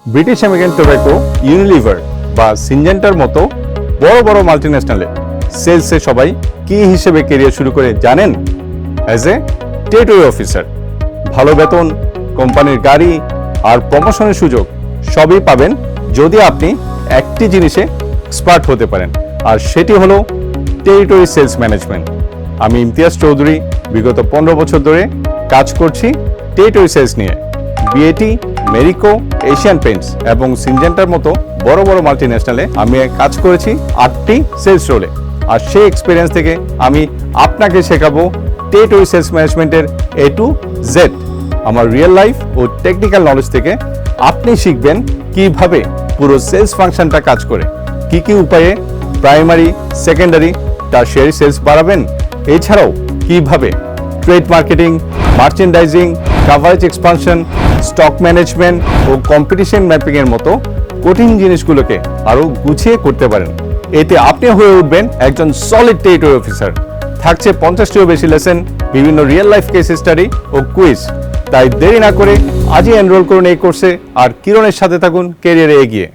British American tobacco, Unilever বা সিনজেন্টার মতো বড় বড় মাল্টিন্যাশনালে সেলসে সবাই কি হিসেবে কেরিয়ার শুরু করে জানেন? As a territory officer. ভালো বেতন, কোম্পানির গাড়ি আর প্রমোশনের সুযোগ সবই পাবেন যদি আপনি একটি জিনিসে এক্সপার্ট হতে পারেন, আর সেটি হলো টেরিটরি সেলস ম্যানেজমেন্ট। আমি ইমতিয়াজ চৌধুরী বিগত 15 বছর ধরে কাজ করছি টেরিটরি সেলস নিয়ে। বিএটি, মেরিকো, এশিয়ান পেইন্টস এবং সিনজেন্টার মতো বড় বড় মাল্টিন্যাশনালে আমি কাজ করেছি 8টি সেলস রোলে। আর সেই এক্সপিরিয়েন্স থেকে আমি আপনাকে শেখাবো টেরিটরি সেলস ম্যানেজমেন্টের A to Z। আমার রিয়েল লাইফ ও টেকনিক্যাল নলেজ থেকে আপনি শিখবেন কিভাবে পুরো সেলস ফাংশনটা কাজ করে, কি কি উপায়ে প্রাইমারি, সেকেন্ডারি, টারশিয়ারি সেলস বাড়াবেন, এছাড়াও কিভাবে trade marketing, merchandising, coverage expansion, stock management ও কম্পিটিশন ম্যাপিং এর মতো কঠিন জিনিসগুলোকে আরও গুছিয়ে করতে পারেন। এতে আপনি হয়ে উঠবেন একজন সলিড টেরিটরি অফিসার। থাকছে 50টিরও বেশি লেসন, বিভিন্ন রিয়েল লাইফ কেস স্টাডি ও কুইজ। তাই দেরি না করে আজই এনরোল করুন এই কোর্সে আর কিরণের সাথে থাকুন ক্যারিয়ারে এগিয়ে।